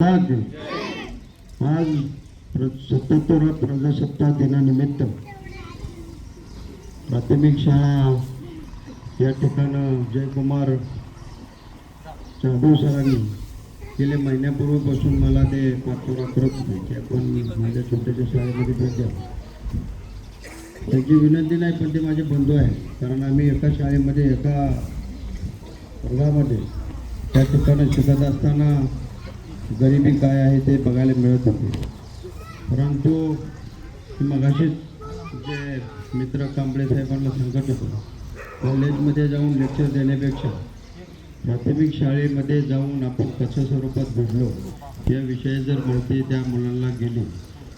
आज 77 प्रजासत्ताक दिनानिमित्त प्राथमिक शाळा या ठिकाणं जयकुमार जाधव सरांनी गेल्या महिन्यापूर्वीपासून मला ते पाठपुरावा करत होते की आपण माझ्या छोट्याशा शाळेमध्ये भेट द्या. त्यांची विनंती नाही, पण ते माझे बंधू आहेत, कारण आम्ही एका शाळेमध्ये एका वर्गामध्ये त्या ठिकाणी शिकत असताना गरिबी काय आहे ते बघायला मिळत होते. परंतु मगाशीच जे मित्र कांबळे साहेबांना सांगत होतो, कॉलेजमध्ये जाऊन लेक्चर देण्यापेक्षा प्राथमिक शाळेमध्ये जाऊन आपण कशा स्वरूपात घडलो या विषयी जर माहिती त्या मुलांना गेली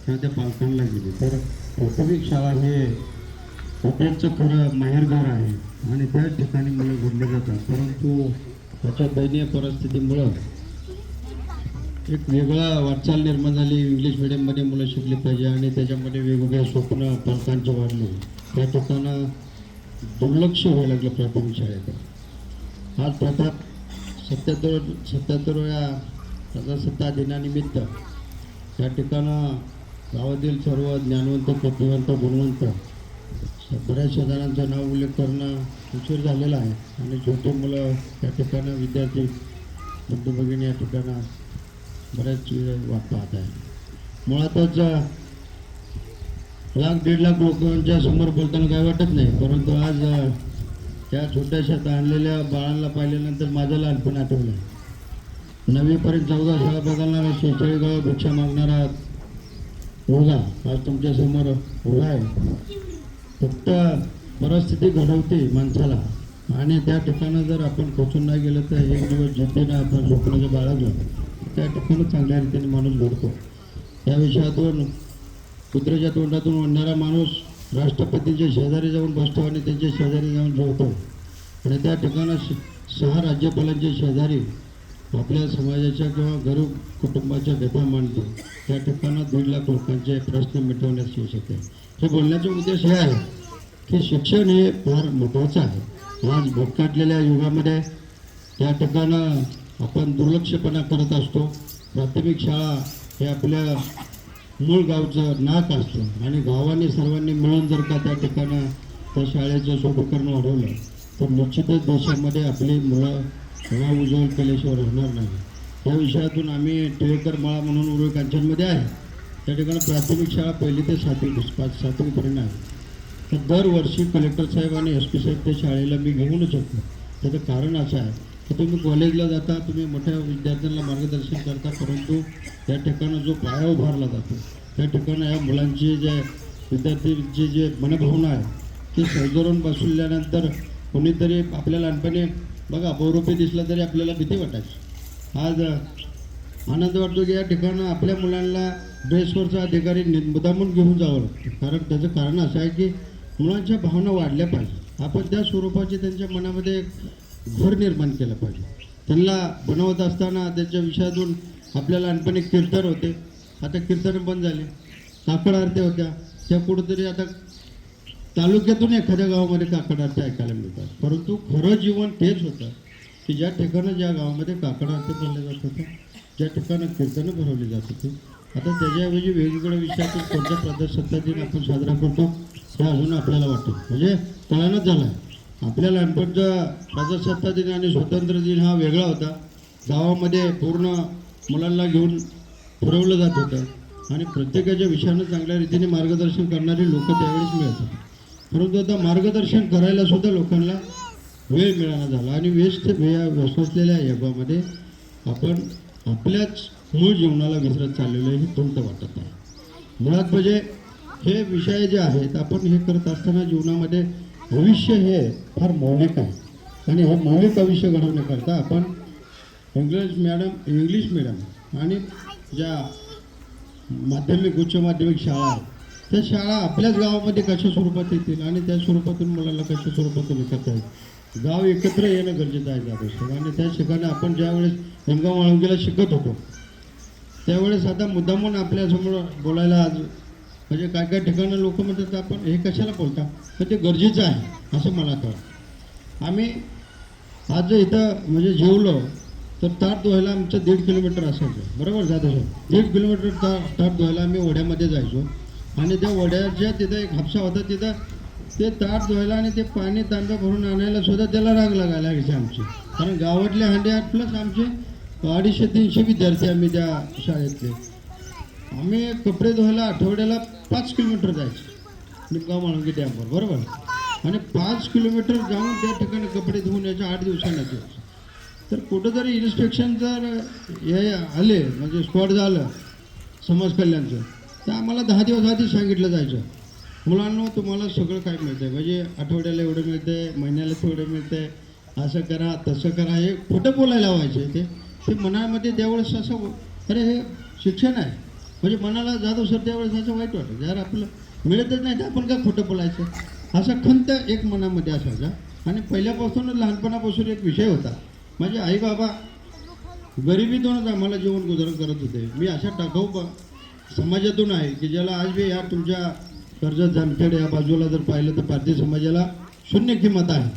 किंवा त्या पालकांना गेली तर प्राथमिक शाळा हे स्वतःचं खरं माहेरघर आहे आणि त्या ठिकाणी मुलं घडले जातात. परंतु त्याच्या दयनीय परिस्थितीमुळं एक वेगळा वाटचाल निर्माण झाली. इंग्लिश मिडियममध्ये मुलं शिकली पाहिजे आणि त्याच्यामध्ये वेगवेगळे स्वप्न पालकांचे वाढले. त्या ठिकाणं दुर्लक्ष व्हायला लागलं प्राथमिक शाळेकडे. आज प्रताप 77व्या प्रजासत्ताक दिनानिमित्त त्या ठिकाणं गावातील सर्व ज्ञानवंत, प्रतिवंत, गुणवंत बऱ्याचशा जणांचं नाव उल्लेख करणं उशीर झालेला आहे आणि छोटी मुलं त्या ठिकाणं विद्यार्थी बंधू भगिनी या ठिकाणं बऱ्याच वाट पाहत आहे. मुळातच 1,00,000-1,50,000 लोकांच्या समोर बोलताना काय वाटत नाही, परंतु आज त्या छोट्याशा आणलेल्या बाळांना पाहिल्यानंतर माझं लहानपण आठवलं. 9वीपर्यंत 14 शाळा बदलणारा 46 गाव भिक्षा मागणारा मुलगा आज तुमच्या समोर उभा आहे. फक्त परिस्थिती घडवते माणसाला आणि त्या ठिकाणं जर आपण पोचून नाही गेलं तर एक दिवस जिद्दीनं आपण स्वप्नाचं बाळगलं त्या ठिकाणी चांगल्या रीतीने माणूस घडतो. या विषयातून कुत्र्याच्या तोंडातून ओढणारा माणूस राष्ट्रपतींच्या शेजारी जाऊन बसतो आणि त्यांच्या शेजारी जाऊन जेवतो आणि त्या ठिकाणं 6 राज्यपालांच्या शेजारी आपल्या समाजाच्या किंवा गरीब कुटुंबाच्या व्यथा मांडतो. त्या ठिकाणं 1,50,000 लोकांचे प्रश्न मिटवण्यास यश येते. हे बोलण्याचा उद्देश हे आहे की शिक्षण हे फार महत्त्वाचं आहे. आज भटकटलेल्या युगामध्ये त्या ठिकाणं आपण दुर्लक्षपणा करत असतो. प्राथमिक शाळा हे आपल्या मूळ गावचं नाक असतं आणि गावाने सर्वांनी मिळून जर का त्या ठिकाणं त्या शाळेचं सोपीकरण वाढवलं तर निश्चितच देशामध्ये आपली मुलं नाव उज्ज्वल केल्याशिवाय राहणार नाही. या विषयातून आम्ही टिळेकर मळा म्हणून उरुळ कांचनमध्ये आहे. त्या ठिकाणी प्राथमिक शाळा 1ली ते 7वीपर्यंत आहे. तर दरवर्षी कलेक्टर साहेब आणि SP साहेब त्या शाळेला मी घेऊनच होतो. त्याचं कारण असं आहे की तुम्ही कॉलेजला जाता, तुम्ही मोठ्या विद्यार्थ्यांना मार्गदर्शन करता, परंतु त्या ठिकाणं जो पाया उभारला जातो त्या ठिकाणं या मुलांची जे विद्यार्थ्यांची जे मनभावना आहे ती सजरून बसल्यानंतर कोणीतरी आपल्या लहानपणी बघा बहुरूपी दिसला तरी आपल्याला भीती वाटायची. आज आनंद वाटतो की या ठिकाणं आपल्या मुलांना ड्रेसवरचा अधिकारी मुद्दामून घेऊन जावं लागतं. कारण त्याचं कारण असं आहे की मुलांच्या भावना वाढल्या पाहिजे. आपण त्या स्वरूपाचे त्यांच्या मनामध्ये घर निर्माण केलं पाहिजे. त्यांना बनवत असताना त्यांच्या विषयातून आपल्या लहानपणी कीर्तन होते, आता कीर्तन बंद झाले. काकड आरत्या होत्या, त्या कुठंतरी आता तालुक्यातून एखाद्या गावामध्ये काकड आरत्या ऐकायला मिळतात. परंतु खरं जीवन तेच होतं की ज्या ठिकाणं ज्या गावामध्ये काकड आरत्या भरल्या जात होत्या, ज्या ठिकाणं कीर्तनं भरवली जात होती. आता त्याच्याऐवजी वेगवेगळ्या विषयातून कोणत्या प्रजासत्ताक दिन आपण साजरा करतो हे अजून आपल्याला वाटतं. म्हणजे कळानच झाला आहे. आपल्या लहानपणचा प्रजासत्ताक दिन आणि स्वातंत्र्य दिन हा वेगळा होता. गावामध्ये पूर्ण मुलांना घेऊन फिरवलं जात होतं आणि प्रत्येकाच्या विषयानं चांगल्या रीतीने मार्गदर्शन करणारी लोक त्यावेळेस मिळत होते. परंतु आता मार्गदर्शन करायला सुद्धा लोकांना वेळ मिळाला झाला आणि व्यसलेल्या युगामध्ये आपण आपल्याच मूळ जीवनाला विसरत चाललेलं हे खंत वाटत आहे. मुळात म्हणजे हे विषय जे आहेत आपण हे करत असताना जीवनामध्ये भविष्य हे फार मौलिक आहे आणि हे मौलिक आयुष्य घडवण्याकरता आपण इंग्लिश मिडियम आणि ज्या माध्यमिक उच्च माध्यमिक शाळा आहेत त्या शाळा आपल्याच गावामध्ये कशा स्वरूपात येतील आणि त्या स्वरूपातून मुलांना कशा स्वरूपातून करता येईल. गाव एकत्र येणं गरजेचं आहे जात असतं आणि त्या ठिकाणी आपण ज्यावेळेस निमगाव वाळुंगीला शिकत होतो त्यावेळेस आता मुद्दामून आपल्यासमोर बोलायला आज म्हणजे काय काय ठिकाणं लोक म्हणतात आपण हे कशाला बोलता, तर ते गरजेचं आहे असं मला कळतं. आम्ही आज इथं म्हणजे जेवलो तर ताट धुवायला आमचं 1.5 किलोमीटर असायचं, बरोबर जातं सर. 1.5 किलोमीटर ताट धुवायला आम्ही ओढ्यामध्ये जायचो आणि त्या ओढ्याच्या तिथं एक हापसा होता, तिथं ते ताट धुवायला आणि ते पाणी तांब्या भरून आणायला सुद्धा त्याला राग लागायला लागायची आमची. कारण गावातले हांडे आहेत प्लस आमचे 250-300 विद्यार्थी आम्ही त्या शाळेतले. आम्ही कपडे धुवायला आठवड्याला 5 किलोमीटर जायचं निमगाव माळुंगी डॅमवर, बरोबर. आणि 5 किलोमीटर जाऊन त्या ठिकाणी कपडे धुवून यायच्या 8 दिवसांनी यायचं. तर कुठं जरी इन्स्पेक्शन जर हे आले म्हणजे स्पॉट झालं समाज कल्याणचं, तर आम्हाला 10 दिवस आधी सांगितलं जायचं, मुलांना तुम्हाला सगळं काय मिळतं आहे, म्हणजे आठवड्याला एवढं मिळतं आहे, महिन्याला तेवढं मिळतं आहे, असं करा तसं करा. हे खोटं बोलायला लावायचे. ते मनामध्ये त्यावेळेस असं अरे हे शिक्षण आहे म्हणजे मनाला जाधव सर त्यावेळेस असं वाईट वाटतं, यार आपलं मिळतच नाही तर आपण काय खोटं बोलायचं, असा खंत एक मनामध्ये असायचा. आणि पहिल्यापासूनच लहानपणापासून एक विषय होता, माझे आई बाबा गरिबीतूनच आम्हाला जीवन गुजारण करत होते. मी अशा टाकाऊ समाजातून आहे की ज्याला आज बी या तुमच्या कर्जत जामखेड या बाजूला जर पाहिलं तर पारधी समाजाला शून्य किंमत आहे.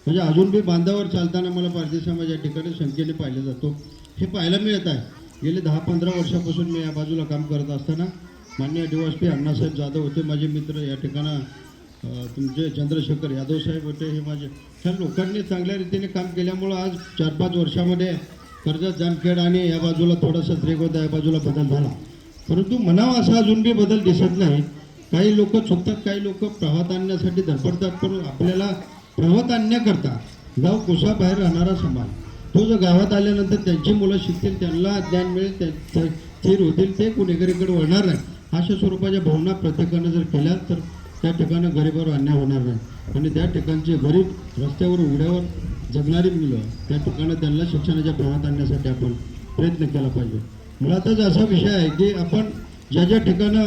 म्हणजे अजून बी बांधावर चालताना मला पारधी समाज या ठिकाणी संख्येने पाहिलं जातो, हे पाहायला मिळत आहे. गेले 10-15 वर्षापासून मी या बाजूला काम करत असताना माननीय DSP अण्णासाहेब जाधव होते माझे मित्र, या ठिकाणं तुमचे चंद्रशेखर यादव साहेब होते, हे माझे ह्या लोकांनी चांगल्या रीतीने काम केल्यामुळं आज 4-5 वर्षामध्ये कर्जत जामखेड आणि या बाजूला थोडासा श्रीगोंदा या बाजूला बदल झाला. परंतु म्हणावा असा अजून बी बदल दिसत नाही. काही लोक चुकतात, काही लोक प्रवाहात आणण्यासाठी धडपडतात, पण आपल्याला प्रवाहात आणण्याकरता गाव कुसाबाहेर राहणारा समाज तो जर गावात आल्यानंतर त्यांची मुलं शिकतील, त्यांना ज्ञान मिळेल, ते स्थिर होतील, ते गुन्हेगारीकडे वळणार नाही, अशा स्वरूपाच्या भावना प्रत्येकानं जर केल्या तर त्या ठिकाणी गरिबावर अन्याय होणार नाही. आणि त्या ठिकाणचे गरीब रस्त्यावर उघड्यावर जगणारी मुलं त्या ठिकाणी त्यांना शिक्षणाच्या प्रवाहात आणण्यासाठी आपण प्रयत्न केला पाहिजे. मुळातच असा विषय आहे की आपण ज्या ज्या ठिकाणं